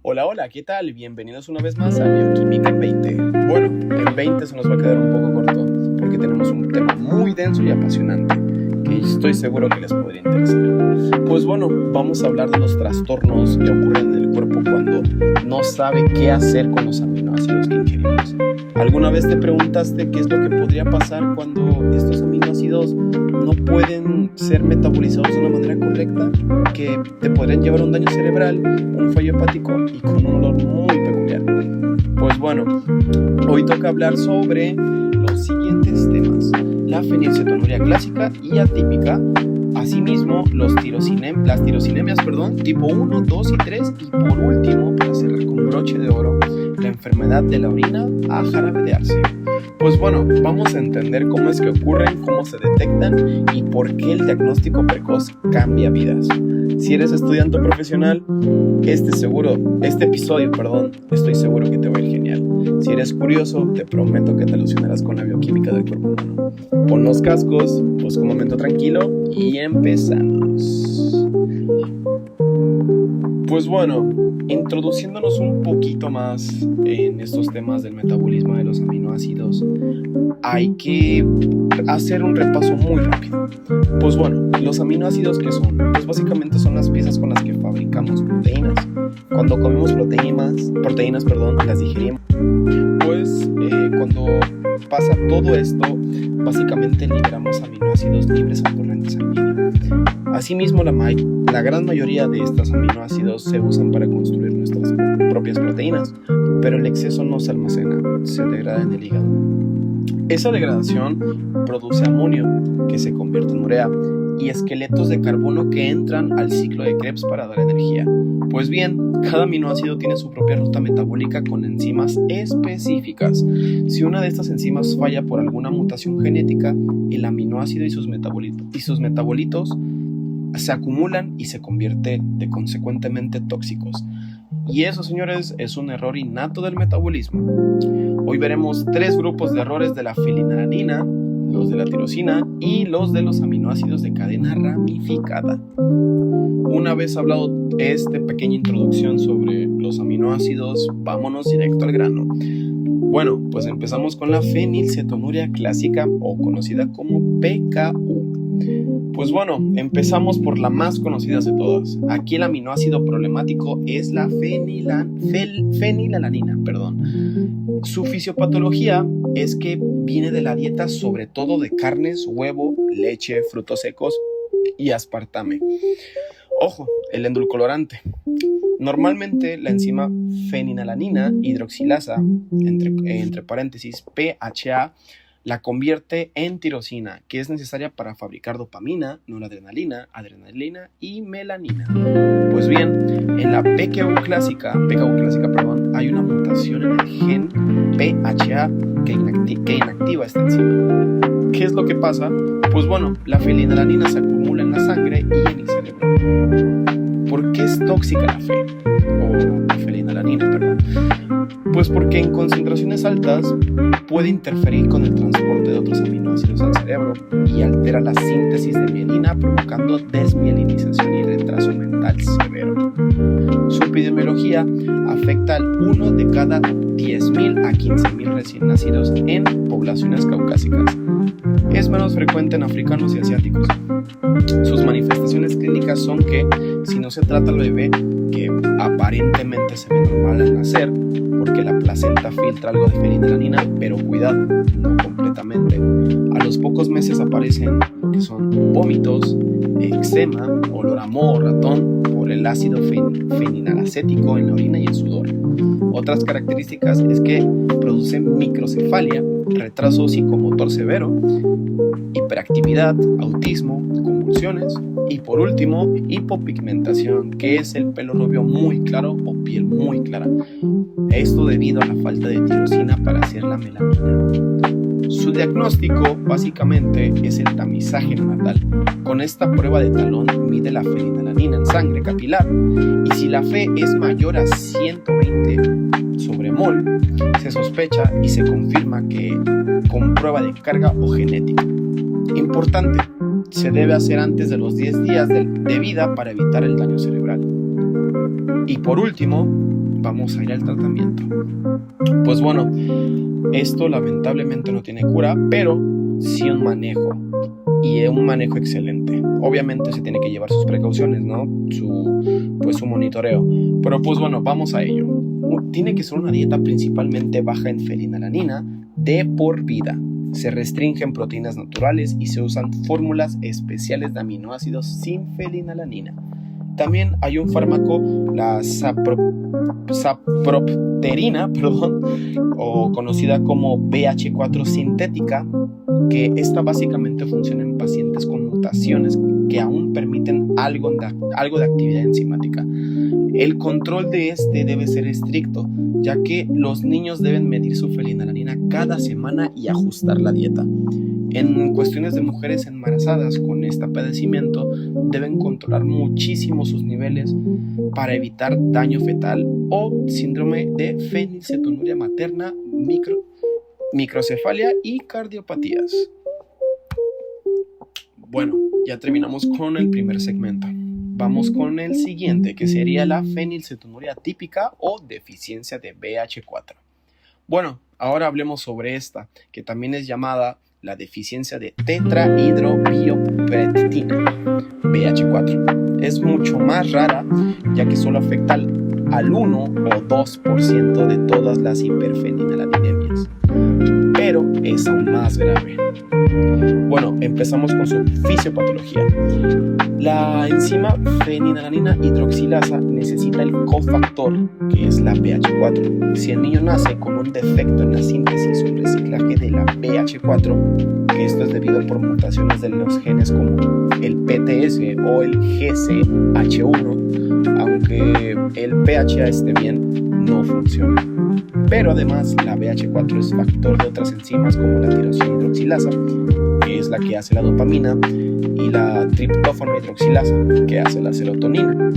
Hola, hola, ¿qué tal? Bienvenidos una vez más a Bioquímica en 20. Bueno, en 20 se nos va a quedar un poco corto porque tenemos un tema muy denso y apasionante que estoy seguro que les podría interesar. Pues bueno, vamos a hablar de los trastornos que ocurren en el cuerpo cuando no sabe qué hacer con los aminoácidos que ingerimos. ¿Alguna vez te preguntaste qué es lo que podría pasar cuando estos aminoácidos no pueden ser metabolizados de una manera correcta? Que te podrían llevar a un daño cerebral, un fallo hepático y con un olor muy peculiar. Pues bueno, hoy toca hablar sobre los siguientes temas: la fenilcetonuria clásica y atípica, asimismo las tirosinemias, tipo 1, 2 y 3, y por último, para cerrar con broche de oro, la enfermedad de la orina a jarabearse. Pues bueno, vamos a entender cómo es que ocurren, cómo se detectan y por qué el diagnóstico precoz cambia vidas. Si eres estudiante o profesional, estoy seguro que te va a ir genial. Si eres curioso, te prometo que te alucinarás con la bioquímica del cuerpo humano. Pon los cascos, busca un momento tranquilo y empezamos. Pues bueno, introduciéndonos un poquito más en estos temas del metabolismo de los aminoácidos, hay que hacer un repaso muy rápido. Pues bueno, los aminoácidos, ¿qué son? Pues básicamente son las piezas con las que fabricamos proteínas. Cuando comemos proteínas, las digerimos. Pues cuando pasa todo esto, básicamente liberamos aminoácidos libres al torrente sanguíneo. Asimismo, la gran mayoría de estos aminoácidos se usan para construir nuestras propias proteínas, pero el exceso no se almacena, se degrada en el hígado. Esa degradación produce amonio, que se convierte en urea, y esqueletos de carbono que entran al ciclo de Krebs para dar energía. Pues bien, cada aminoácido tiene su propia ruta metabólica con enzimas específicas. Si una de estas enzimas falla por alguna mutación genética, el aminoácido y sus metabolitos se acumulan y se convierten consecuentemente tóxicos. Y eso, señores, es un error innato del metabolismo. Hoy veremos 3 grupos de errores de la fenilalanina, los de la tirosina y los de los aminoácidos de cadena ramificada. Una vez hablado esta pequeña introducción sobre los aminoácidos, vámonos directo al grano. Bueno, pues empezamos con la fenilcetonuria clásica, o conocida como PKU. Pues bueno, empezamos por la más conocida de todas. Aquí el aminoácido problemático es la fenilalanina. Su fisiopatología es que viene de la dieta, sobre todo de carnes, huevo, leche, frutos secos y aspartame. Ojo, el endulcorante. Normalmente la enzima fenilalanina hidroxilasa, entre paréntesis PHA, la convierte en tirosina, que es necesaria para fabricar dopamina, noradrenalina, adrenalina y melanina. Pues bien, en la PKU clásica, hay una mutación en el gen PHA que inactiva esta enzima. ¿Qué es lo que pasa? Pues bueno, la fenilalanina se acumula en la sangre y en el cerebro. ¿Por qué es tóxica la fenilalanina? Pues porque en concentraciones altas puede interferir con el transporte de otros aminoácidos al cerebro y altera la síntesis de mielina, provocando desmielinización y retraso mental severo. Su epidemiología afecta al 1 de cada 10.000 a 15.000 recién nacidos en poblaciones caucásicas. Es menos frecuente en africanos y asiáticos. Sus manifestaciones clínicas son que, si no se trata al bebé, que aparentemente se ve normal al nacer, porque la placenta filtra algo de fenilalanina, pero cuidado, no completamente. A los pocos meses aparecen lo que son vómitos, eczema, olor a moho o ratón por el ácido fenilalacético en la orina y el sudor. Otras características es que produce microcefalia, retraso psicomotor severo, hiperactividad, autismo, convulsiones y por último hipopigmentación, que es el pelo rubio muy claro o piel muy clara. Esto debido a la falta de tirosina para hacer la melanina. Su diagnóstico básicamente es el tamizaje neonatal. Con esta prueba de talón mide la fenilalanina en sangre capilar y si la Fe es mayor a 120 sobre mol, se sospecha y se confirma que con prueba de carga o genética. Importante, se debe hacer antes de los 10 días de vida para evitar el daño cerebral. Y por último, vamos a ir al tratamiento. Pues bueno, esto lamentablemente no tiene cura, pero sí un manejo, y un manejo excelente. Obviamente se tiene que llevar sus precauciones, ¿no? Su monitoreo. Pero pues bueno, vamos a ello. Tiene que ser una dieta principalmente baja en fenilalanina de por vida. Se restringen proteínas naturales y se usan fórmulas especiales de aminoácidos sin fenilalanina. También hay un fármaco, la sapropterina, o conocida como BH4 sintética, que esta básicamente funciona en pacientes con mutaciones que aún permiten algo de actividad enzimática. El control de este debe ser estricto, ya que los niños deben medir su fenilalanina cada semana y ajustar la dieta. En cuestiones de mujeres embarazadas con este padecimiento, deben controlar muchísimo sus niveles para evitar daño fetal o síndrome de fenilcetonuria materna, microcefalia y cardiopatías. Bueno, ya terminamos con el primer segmento. Vamos con el siguiente, que sería la fenilcetonuria típica o deficiencia de BH4. Bueno, ahora hablemos sobre esta, que también es llamada la deficiencia de tetrahidrobiopectina, BH4. Es mucho más rara, ya que solo afecta al 1 o 2% de todas las hiperfenilalaniniemias, pero es aún más grave. Bueno, empezamos con su fisiopatología. La enzima fenilalanina hidroxilasa necesita el cofactor, que es la BH4. Si el niño nace con un defecto en la síntesis o el reciclaje de la BH4, que esto es debido por mutaciones de los genes como el PTS o el GCH1, aunque el PHA esté bien, no funciona. Pero además la BH4 es factor de otras enzimas como la tirosina hidroxilasa, que es la que hace la dopamina, y la triptófano hidroxilasa, que hace la serotonina.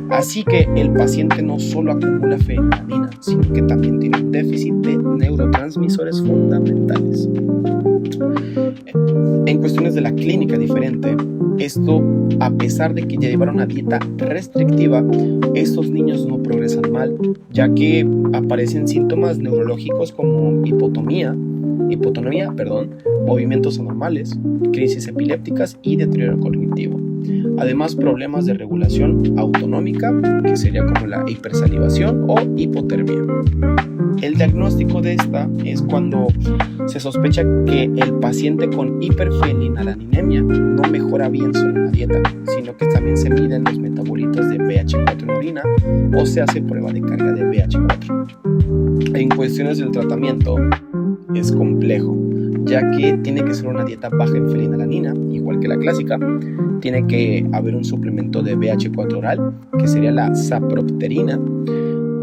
Así que el paciente no solo acumula fenilalanina, sino que también tiene un déficit de neurotransmisores fundamentales. En cuestiones de la clínica diferente, esto, a pesar de que ya llevaron una dieta restrictiva, estos niños no progresan mal, ya que aparecen síntomas neurológicos como hipotonía, movimientos anormales, crisis epilépticas y deterioro cognitivo. Además, problemas de regulación autonómica, que sería como la hipersalivación o hipotermia. El diagnóstico de esta es cuando se sospecha que el paciente con hiperfenilalaninemia no mejora bien solo la dieta, sino que también se miden los metabolitos de BH4 en orina o se hace prueba de carga de BH4. En cuestiones del tratamiento es complejo, ya que tiene que ser una dieta baja en fenilalanina, igual que la clásica. Tiene que haber un suplemento de BH4 oral, que sería la sapropterina.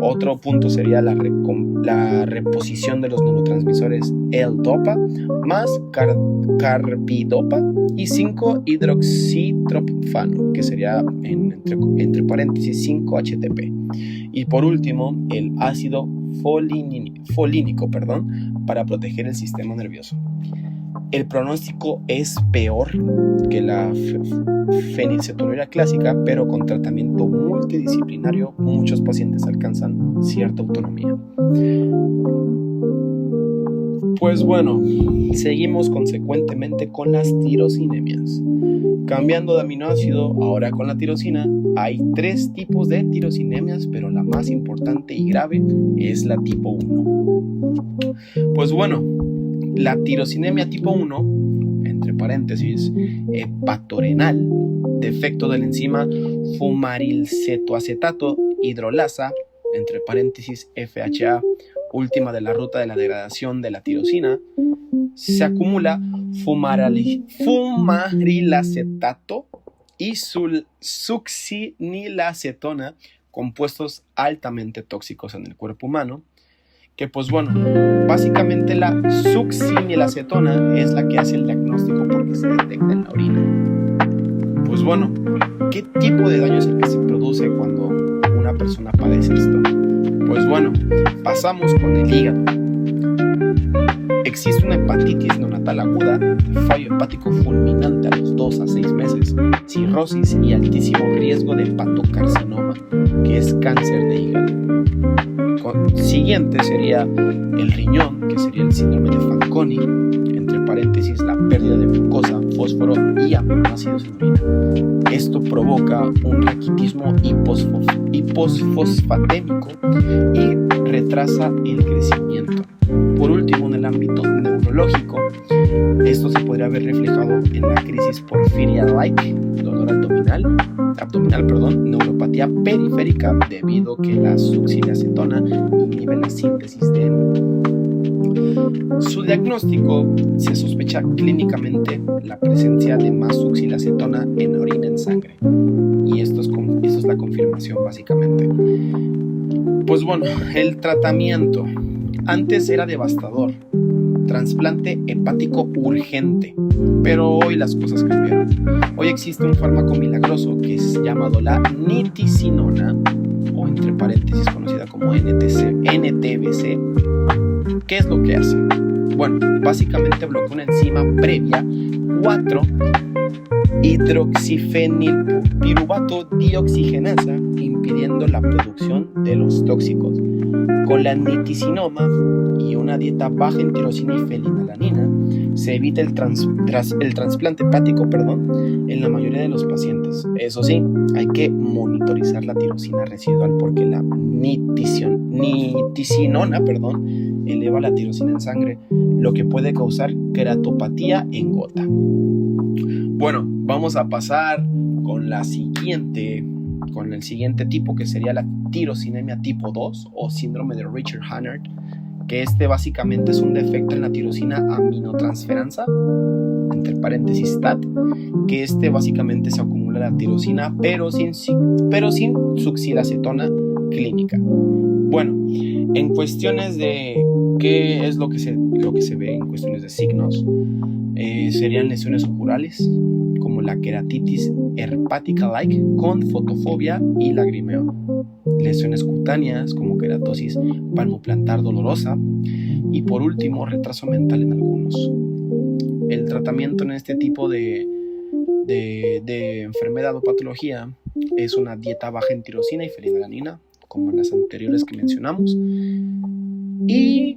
Otro punto sería la reposición de los neurotransmisores L-dopa más carbidopa y 5-hidroxitropano, que sería entre paréntesis 5-HTP. Y por último, el ácido folínico, para proteger el sistema nervioso. El pronóstico es peor que la fenilcetonuria clásica, pero con tratamiento multidisciplinario muchos pacientes alcanzan cierta autonomía. Pues bueno, seguimos consecuentemente con las tirosinemias. Cambiando de aminoácido, ahora con la tirosina, hay 3 tipos de tirosinemias, pero la más importante y grave es la tipo 1. Pues bueno, la tirosinemia tipo 1, entre paréntesis, hepatorenal, defecto de la enzima fumarilcetoacetato hidrolasa, entre paréntesis FHA, última de la ruta de la degradación de la tirosina, se acumula fumarilacetato y succinilacetona, compuestos altamente tóxicos en el cuerpo humano, que pues bueno, básicamente la succinilacetona es la que hace el diagnóstico porque se detecta en la orina. Pues bueno, ¿qué tipo de daño es el que se produce cuando una persona padece esto? Pues bueno, pasamos con el hígado. Existe una hepatitis neonatal aguda, fallo hepático fulminante a los 2 a 6 meses, cirrosis y altísimo riesgo de hepatocarcinoma. que es cáncer de hígado. Siguiente sería el riñón, que sería el síndrome de Fanconi, entre paréntesis la pérdida de glucosa, fósforo y aminoácidos en orina. Esto provoca un raquitismo hiposfosfatémico y retrasa el crecimiento. Por último, en el ámbito neurológico, esto se podría ver reflejado en la crisis porfiria-like, dolor abdominal, neuropatía periférica debido a que la succinilacetona inhibe la síntesis de hemo. Su diagnóstico: se sospecha clínicamente la presencia de más succinilacetona en orina en sangre, y esto es la confirmación básicamente. Pues bueno, el tratamiento antes era devastador, trasplante hepático urgente, pero hoy las cosas cambiaron. Hoy existe un fármaco milagroso que es llamado la nitisinona, o entre paréntesis conocida como NTBC. ¿Qué es lo que hace? Bueno, básicamente bloquea una enzima previa 4-hidroxifenilpiruvato dioxigenasa, impidiendo la producción de los tóxicos. Con la nitisinoma y una dieta baja en tirosina y fenilalanina, se evita el trasplante hepático, en la mayoría de los pacientes. Eso sí, hay que monitorizar la tirosina residual porque la nitisinona, eleva la tirosina en sangre, lo que puede causar queratopatía en gota. Bueno, vamos a pasar con el siguiente tipo, que sería la tirosinemia tipo 2 o síndrome de Richard-Hanert, que básicamente es un defecto en la tirosina aminotransferasa, entre paréntesis TAT, que básicamente se acumula la tirosina pero sin succinilacetona clínica. Bueno, en cuestiones de qué es lo que se ve en cuestiones de signos, serían lesiones oculares como la queratitis herpática-like con fotofobia y lagrimeo, lesiones cutáneas como queratosis palmoplantar dolorosa y por último retraso mental en algunos. El tratamiento en este tipo de enfermedad o patología es una dieta baja en tirosina y fenilalanina, como en las anteriores que mencionamos. Y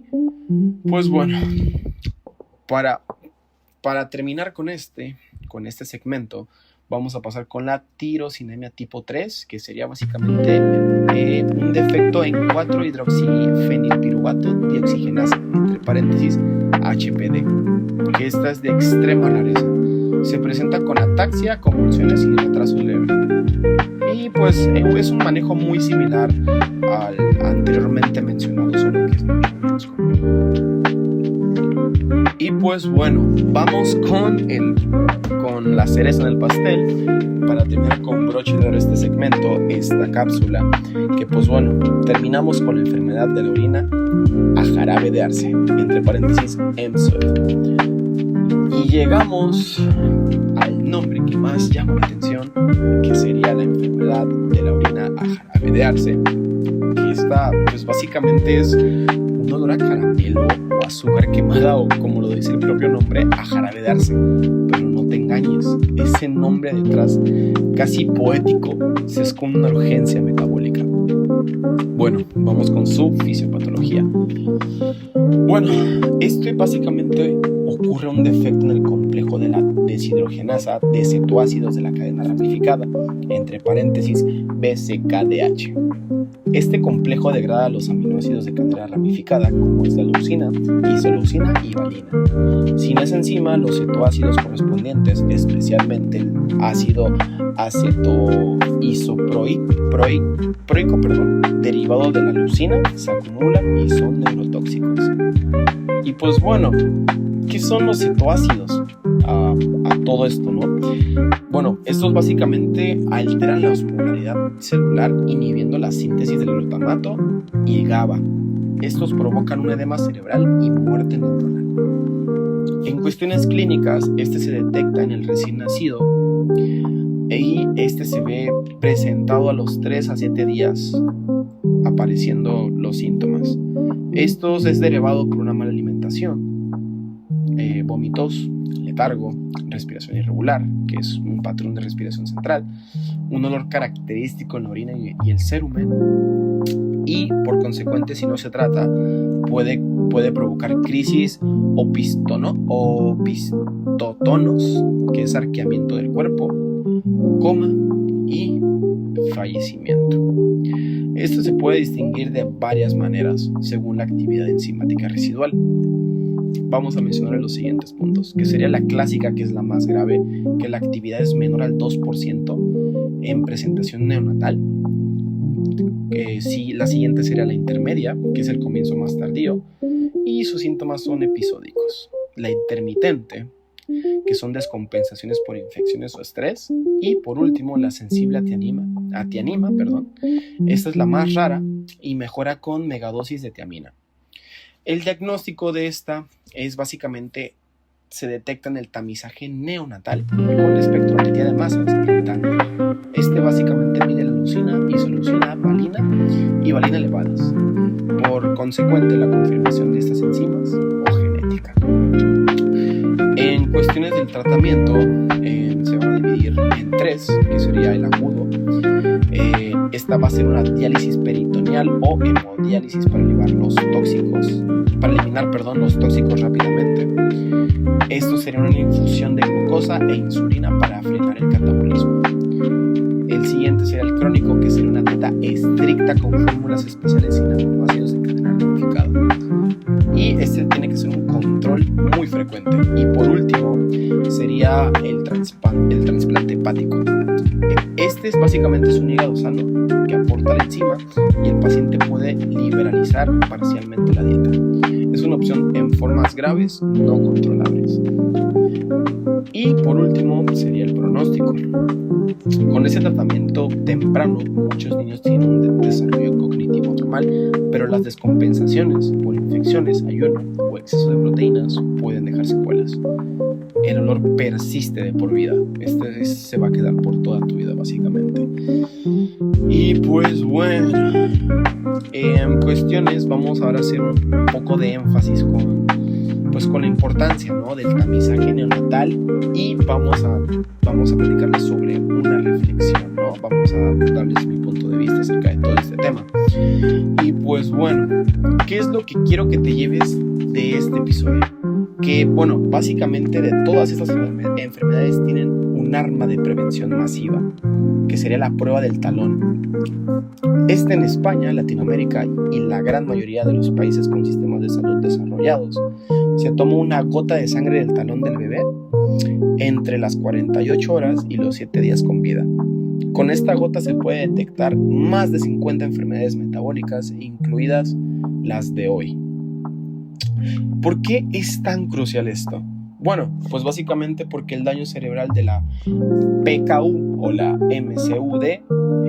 pues bueno, para terminar con este segmento, vamos a pasar con la tirosinemia tipo 3, que sería básicamente un defecto en 4-hidroxifenilpiruvato dioxigenasa, entre paréntesis HPD, que esta es de extrema rareza. Se presenta con ataxia, convulsiones y retraso leve. Y pues es un manejo muy similar al anteriormente mencionado, solo que es mucho menos común. Y pues bueno, vamos con la cereza en el pastel para terminar con broche de oro este segmento, esta cápsula, que pues bueno, terminamos con la enfermedad de la orina a jarabe de arce, entre paréntesis EMSOD. Y llegamos al nombre que más llama la atención, que sería la enfermedad de la orina a jarabe de arce, que pues básicamente es un olor a caramelo o azúcar quemada, o como lo dice el propio nombre, a jarabe de arce. Pero no te engañes, ese nombre detrás, casi poético, se esconde una urgencia metabólica. Bueno, vamos con su fisiopatología. Bueno, esto básicamente ocurre un defecto en el complejo de la deshidrogenasa de cetoácidos de la cadena ramificada, entre paréntesis BCKDH. Este complejo degrada los aminoácidos de cadena ramificada, como es la leucina, isoleucina y valina. Sin esa enzima, los cetoácidos correspondientes, especialmente el ácido acetoisoproico, derivado de la leucina, se acumulan y son neurotóxicos. Y pues bueno, ¿qué son los cetoácidos? A todo esto, ¿no? Bueno, estos básicamente alteran la osmolaridad celular, inhibiendo la síntesis del glutamato y GABA. Estos provocan un edema cerebral y muerte neuronal. En cuestiones clínicas, se detecta en el recién nacido y se ve presentado a los 3 a 7 días, apareciendo los síntomas. Esto es derivado por una mala alimentación, vómitos, letargo, respiración irregular, que es un patrón de respiración central, un olor característico en la orina y el cerumen, y por consecuente, si no se trata, puede provocar crisis opistotonos, que es arqueamiento del cuerpo, coma y fallecimiento. Esto se puede distinguir de varias maneras según la actividad enzimática residual. Vamos a mencionar los siguientes puntos, que sería la clásica, que es la más grave, que la actividad es menor al 2% en presentación neonatal. La siguiente sería la intermedia, que es el comienzo más tardío, y sus síntomas son episódicos. La intermitente, que son descompensaciones por infecciones o estrés, y por último la sensible a tianima. Esta es la más rara y mejora con megadosis de tiamina. El diagnóstico de esta es básicamente, se detecta en el tamizaje neonatal con espectrometría de masas. Este básicamente mide la leucina, isoleucina, valina y valina elevadas. Por consecuente, la confirmación de estas enzimas o genética. En cuestiones del tratamiento, se van a dividir en 3, que sería el agudo. Esta va a ser una diálisis peritoneal o hemodiálisis para eliminar los tóxicos rápidamente. Esto sería una infusión de glucosa e insulina para frenar el catabolismo. El siguiente sería el crónico, que sería una dieta estricta con fórmulas especiales sin aminoácidos de cadena ramificada. Y este tiene que ser un control muy frecuente. Y por último sería el trasplante hepático. Este es básicamente un hígado sano que aporta la enzima y el paciente puede liberalizar parcialmente la dieta. Es una opción en formas graves no controlables. Y por último sería el pronóstico. Con ese tratamiento temprano, muchos niños tienen un desarrollo cognitivo normal, pero las descompensaciones por infecciones, ayuno o exceso de proteínas pueden dejar secuelas. El olor persiste de por vida. Se va a quedar por toda tu vida, básicamente. Y pues bueno, en cuestiones vamos ahora a hacer un poco de énfasis con la importancia, ¿no?, del tamizaje neonatal, y vamos a platicarles sobre una reflexión, ¿no? Vamos a darles mi punto de vista acerca de todo este tema. Y pues bueno, ¿qué es lo que quiero que te lleves de este episodio? Que bueno, básicamente de todas estas enfermedades tienen un arma de prevención masiva, que sería la prueba del talón. En España, Latinoamérica y la gran mayoría de los países con sistemas de salud desarrollados, se toma una gota de sangre del talón del bebé entre las 48 horas y los 7 días con vida. Con esta gota se puede detectar más de 50 enfermedades metabólicas, incluidas las de hoy. ¿Por qué es tan crucial esto? Bueno, pues básicamente porque el daño cerebral de la PKU o la MCUD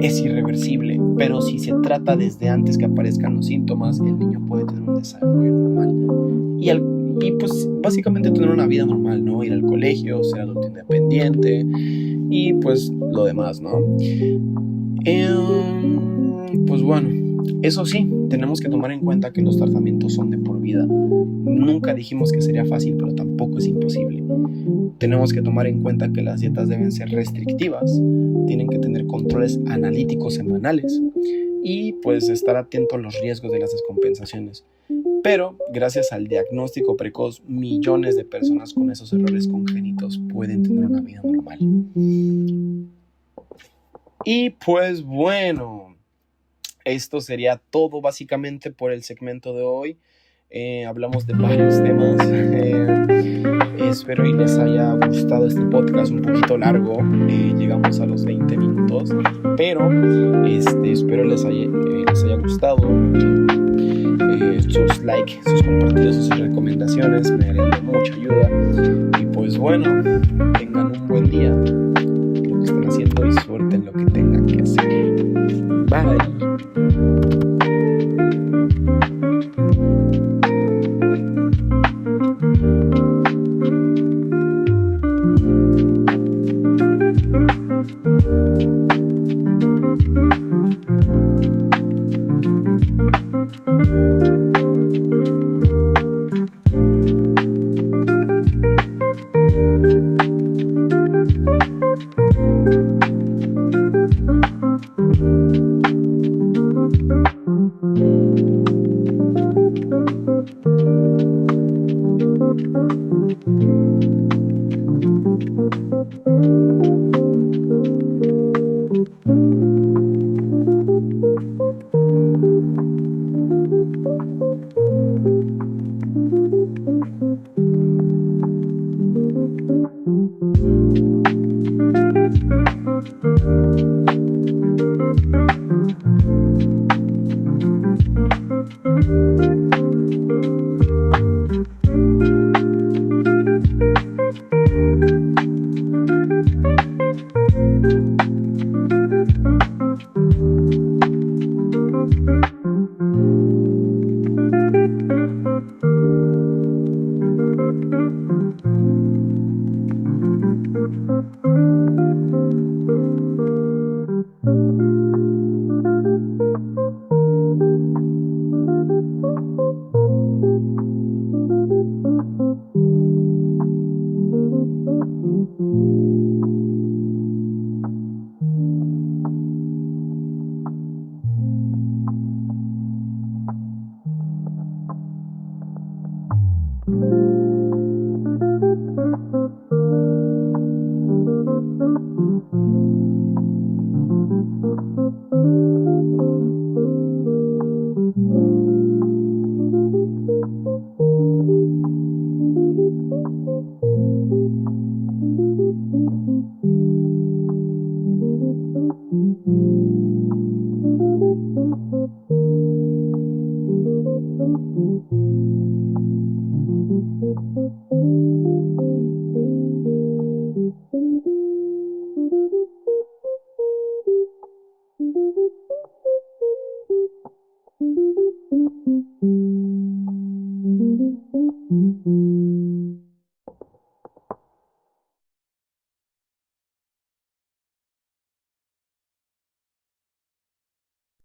es irreversible, pero si se trata desde antes que aparezcan los síntomas, el niño puede tener un desarrollo normal y pues básicamente tener una vida normal, ¿no? Ir al colegio, ser adulto independiente y pues lo demás, ¿no? Pues bueno, eso sí, tenemos que tomar en cuenta que los tratamientos son de por vida. Nunca dijimos que sería fácil, pero tampoco es imposible. Tenemos que tomar en cuenta que las dietas deben ser restrictivas, tienen que tener controles analíticos semanales y pues estar atento a los riesgos de las descompensaciones. Pero gracias al diagnóstico precoz, millones de personas con esos errores congénitos pueden tener una vida normal. Y pues bueno, esto sería todo básicamente por el segmento de hoy. Hablamos de varios temas. Espero y les haya gustado este podcast un poquito largo. Llegamos a los 20 minutos, pero espero les haya gustado. Sus likes, sus compartidos, sus recomendaciones me harían de mucha ayuda. Y pues bueno, tengan un buen día, lo que están haciendo, y suerte en lo que tengan que hacer. Bye.